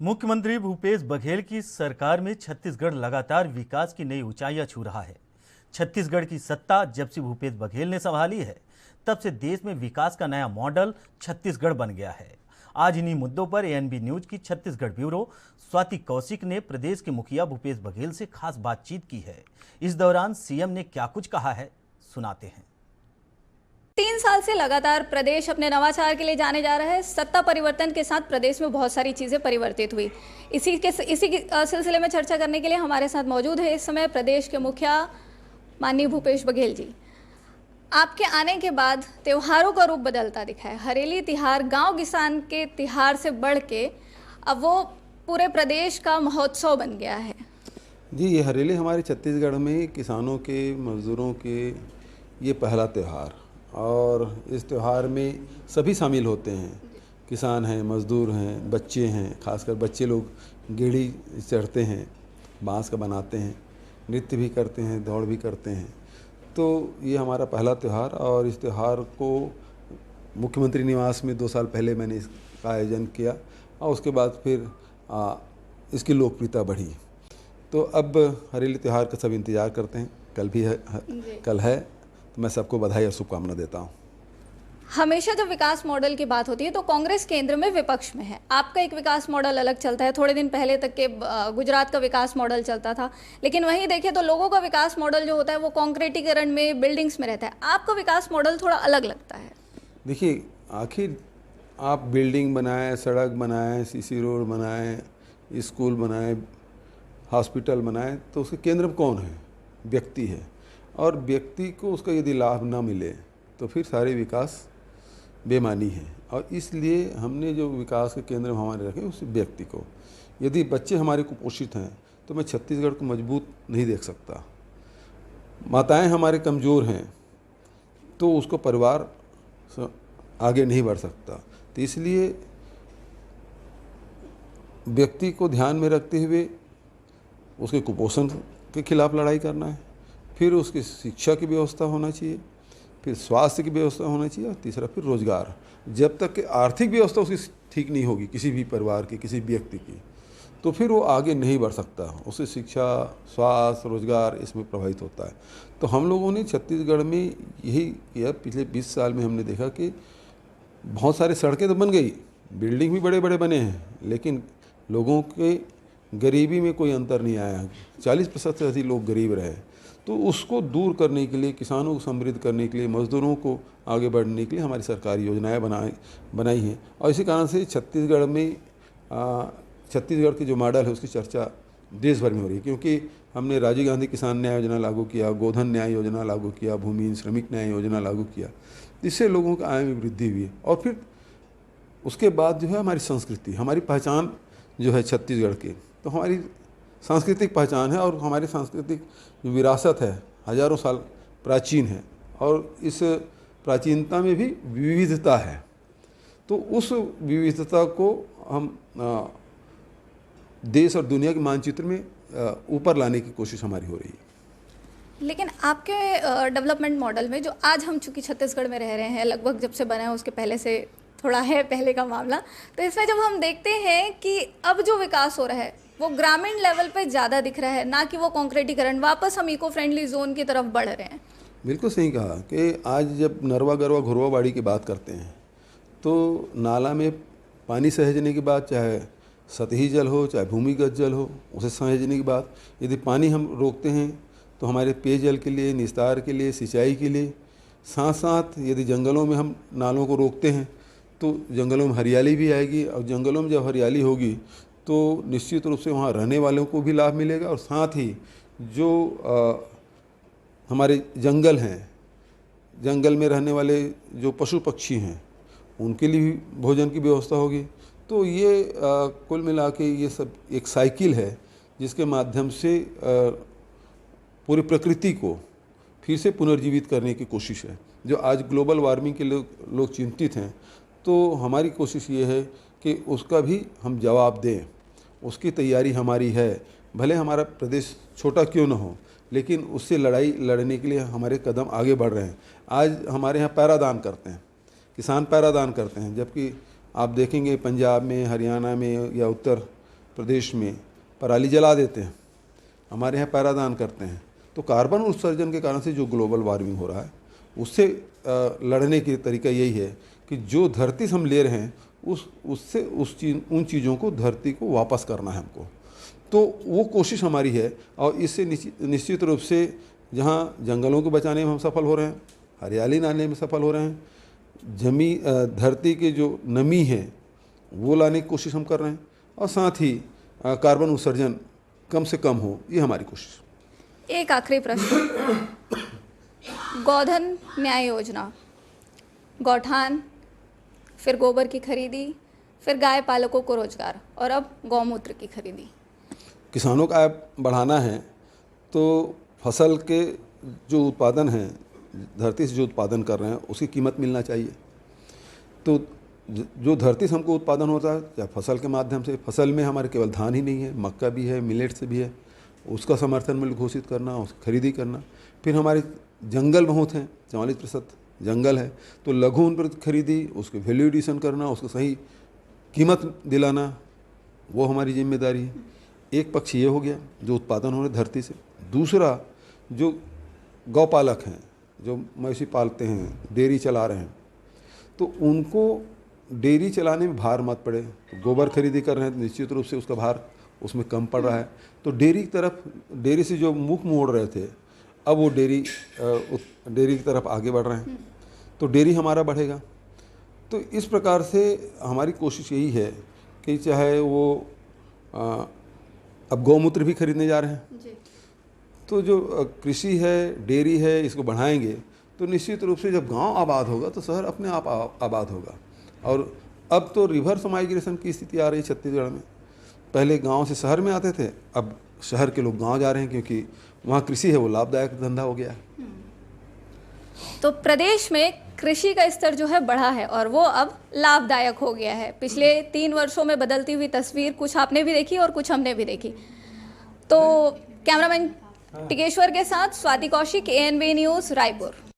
मुख्यमंत्री भूपेश बघेल की सरकार में छत्तीसगढ़ लगातार विकास की नई ऊंचाइयां छू रहा है। छत्तीसगढ़ की सत्ता जब से भूपेश बघेल ने संभाली है, तब से देश में विकास का नया मॉडल छत्तीसगढ़ बन गया है। आज इन्हीं मुद्दों पर एएनबी न्यूज की छत्तीसगढ़ ब्यूरो स्वाति कौशिक ने प्रदेश के मुखिया भूपेश बघेल से खास बातचीत की है। इस दौरान सीएम ने क्या कुछ कहा है, सुनाते हैं। 3 साल से लगातार प्रदेश अपने नवाचार के लिए जाने जा रहा है। सत्ता परिवर्तन के साथ प्रदेश में बहुत सारी चीज़ें परिवर्तित हुई। इसी सिलसिले में चर्चा करने के लिए हमारे साथ मौजूद है इस समय प्रदेश के मुखिया माननीय भूपेश बघेल जी। आपके आने के बाद त्योहारों का रूप बदलता दिखा है। हरेली तिहार गांव किसान के तिहार से बढ़ के अब वो पूरे प्रदेश का महोत्सव बन गया है। जी, ये हरेली हमारे छत्तीसगढ़ में किसानों के, मजदूरों के ये पहला त्यौहार, और इस त्यौहार में सभी शामिल होते हैं। किसान हैं, मजदूर हैं, बच्चे हैं। खासकर बच्चे लोग गेड़ी चढ़ते हैं, बांस का बनाते हैं, नृत्य भी करते हैं, दौड़ भी करते हैं। तो ये हमारा पहला त्यौहार, और इस त्यौहार को मुख्यमंत्री निवास में 2 साल पहले मैंने इसका आयोजन किया, और उसके बाद फिर इसकी लोकप्रियता बढ़ी। तो अब हरेली त्यौहार का सब इंतज़ार करते हैं। कल भी है, कल है, तो मैं सबको बधाई और शुभकामना देता हूँ। हमेशा जब विकास मॉडल की बात होती है तो कांग्रेस केंद्र में विपक्ष में है। आपका एक विकास मॉडल अलग चलता है। थोड़े दिन पहले तक के गुजरात का विकास मॉडल चलता था, लेकिन वहीं देखें तो लोगों का विकास मॉडल जो होता है वो कॉन्क्रीटीकरण में, बिल्डिंग्स में रहता है। आपका विकास मॉडल थोड़ा अलग लगता है। देखिए, आखिर आप बिल्डिंग बनाएं, सड़क बनाएं, सीसी रोड बनाएं, स्कूल बनाएं, हॉस्पिटल बनाएं, तो उसके केंद्र में कौन है? व्यक्ति है। और व्यक्ति को उसका यदि लाभ ना मिले तो फिर सारे विकास बेमानी है। और इसलिए हमने जो विकास के केंद्र में हमारे रखे उस व्यक्ति को। यदि बच्चे हमारे कुपोषित हैं तो मैं छत्तीसगढ़ को मजबूत नहीं देख सकता। माताएं हमारे कमज़ोर हैं तो उसको परिवार आगे नहीं बढ़ सकता। तो इसलिए व्यक्ति को ध्यान में रखते हुए उसके कुपोषण के खिलाफ लड़ाई करना है। फिर उसकी शिक्षा की व्यवस्था होना चाहिए, फिर स्वास्थ्य की व्यवस्था होना चाहिए, और तीसरा फिर रोजगार। जब तक कि आर्थिक व्यवस्था उसकी ठीक नहीं होगी किसी भी परिवार की, किसी व्यक्ति की, तो फिर वो आगे नहीं बढ़ सकता। उसे शिक्षा, स्वास्थ्य, रोजगार इसमें प्रभावित होता है। तो हम लोगों ने छत्तीसगढ़ में यही किया। पिछले 20 साल में हमने देखा कि बहुत सारी सड़कें तो बन गई, बिल्डिंग भी बड़े बड़े बने हैं, लेकिन लोगों के गरीबी में कोई अंतर नहीं आया। 40% से अधिक लोग गरीब रहे। तो उसको दूर करने के लिए, किसानों को समृद्ध करने के लिए, मज़दूरों को आगे बढ़ने के लिए हमारी सरकार योजनाएं बनाई हैं। और इसी कारण से छत्तीसगढ़ में छत्तीसगढ़ की जो मॉडल है उसकी चर्चा देश भर में हो रही है। क्योंकि हमने राजीव गांधी किसान न्याय योजना लागू किया, गोधन न्याय योजना लागू किया, भूमिहीन श्रमिक न्याय योजना लागू किया। इससे लोगों का आय में वृद्धि हुई है। और फिर उसके बाद जो है हमारी संस्कृति, हमारी पहचान जो है छत्तीसगढ़ की, तो हमारी सांस्कृतिक पहचान है, और हमारी सांस्कृतिक जो विरासत है हज़ारों साल प्राचीन है, और इस प्राचीनता में भी विविधता है। तो उस विविधता को हम देश और दुनिया के मानचित्र में ऊपर लाने की कोशिश हमारी हो रही है। लेकिन आपके डेवलपमेंट मॉडल में, जो आज हम चूँकि छत्तीसगढ़ में रह रहे हैं, लगभग जब से बना है उसके पहले से थोड़ा है पहले का मामला, तो इसमें जब हम देखते हैं कि अब जो विकास हो रहा है वो ग्रामीण लेवल पे ज़्यादा दिख रहा है, ना कि वो कॉन्क्रीटीकरण। वापस हम इको फ्रेंडली जोन की तरफ बढ़ रहे हैं। बिल्कुल सही कहा कि आज जब नरवा गरवा घुरवा बाड़ी की बात करते हैं तो नाला में पानी सहेजने की बात, चाहे सतही जल हो चाहे भूमिगत जल हो, उसे सहेजने की बात, यदि पानी हम रोकते हैं तो हमारे पेयजल के लिए, निस्तार के लिए, सिंचाई के लिए, साथ साथ यदि जंगलों में हम नालों को रोकते हैं तो जंगलों में हरियाली भी आएगी। और जंगलों में जब हरियाली होगी तो निश्चित रूप से वहाँ रहने वालों को भी लाभ मिलेगा, और साथ ही जो हमारे जंगल हैं, जंगल में रहने वाले जो पशु पक्षी हैं, उनके लिए भी भोजन की व्यवस्था होगी। तो ये कुल मिला के ये सब एक साइकिल है जिसके माध्यम से पूरी प्रकृति को फिर से पुनर्जीवित करने की कोशिश है। जो आज ग्लोबल वार्मिंग के लोग चिंतित हैं, तो हमारी कोशिश ये है कि उसका भी हम जवाब दें। उसकी तैयारी हमारी है। भले हमारा प्रदेश छोटा क्यों न हो, लेकिन उससे लड़ाई लड़ने के लिए हमारे कदम आगे बढ़ रहे हैं। आज हमारे यहाँ पैरादान करते हैं, किसान पैरादान करते हैं, जबकि आप देखेंगे पंजाब में, हरियाणा में या उत्तर प्रदेश में पराली जला देते हैं, हमारे यहाँ पैरादान करते हैं, तो कार्बन उत्सर्जन के कारण से जो ग्लोबल वार्मिंग हो रहा है उससे लड़ने की तरीका यही है कि जो धरती से हम ले रहे हैं उन चीज़ों को धरती को वापस करना है हमको। तो वो कोशिश हमारी है और इससे निश्चित रूप से जहाँ जंगलों को बचाने में हम सफल हो रहे हैं, हरियाली लाने में सफल हो रहे हैं, धरती की जो नमी है वो लाने की कोशिश हम कर रहे हैं, और साथ ही कार्बन उत्सर्जन कम से कम हो, ये हमारी कोशिश। एक आखिरी प्रश्न, गोधन न्याय योजना, गौठान, फिर गोबर की खरीदी, फिर गाय पालकों को रोजगार, और अब गौमूत्र की खरीदी। किसानों का आय बढ़ाना है तो फसल के जो उत्पादन हैं, धरती से जो उत्पादन कर रहे हैं उसकी कीमत मिलना चाहिए। तो जो धरती से हमको उत्पादन होता है, चाहे फसल के माध्यम से, फसल में हमारे केवल धान ही नहीं है, मक्का भी है, मिलेट से भी है, उसका समर्थन मूल्य घोषित करना, उसकी खरीदी करना। फिर हमारे जंगल बहुत हैं, 44% जंगल है, तो लघु उन पर खरीदी, उसके वैल्यू एडिशन करना, उसको सही कीमत दिलाना, वो हमारी जिम्मेदारी है। एक पक्ष ये हो गया जो उत्पादन हो रहे धरती से। दूसरा, जो गौपालक हैं, जो मवेशी पालते हैं, डेयरी चला रहे हैं, तो उनको डेयरी चलाने में भार मत पड़े। तो गोबर खरीदी कर रहे हैं तो निश्चित रूप से उसका भार उसमें कम पड़ रहा है। तो डेयरी से जो मुख मोड़ रहे थे, अब वो डेयरी की तरफ आगे बढ़ रहे हैं, तो डेयरी हमारा बढ़ेगा। तो इस प्रकार से हमारी कोशिश यही है कि चाहे वो अब गौमूत्र भी खरीदने जा रहे हैं जी। तो जो कृषि है, डेयरी है, इसको बढ़ाएंगे तो निश्चित रूप से जब गांव आबाद होगा तो शहर अपने आप आबाद होगा। और अब तो रिवर्स माइग्रेशन की स्थिति आ रही है छत्तीसगढ़ में। पहले गांव से शहर में आते थे, अब शहर के लोग गांव जा रहे हैं क्योंकि वहाँ कृषि है, वो लाभदायक धंधा हो गया है। तो प्रदेश में कृषि का स्तर जो है बढ़ा है और वो अब लाभदायक हो गया है। पिछले 3 वर्षों में बदलती हुई तस्वीर कुछ आपने भी देखी और कुछ हमने भी देखी। तो कैमरामैन टिकेश्वर के साथ स्वाति कौशिक, ANB न्यूज़, रायपुर।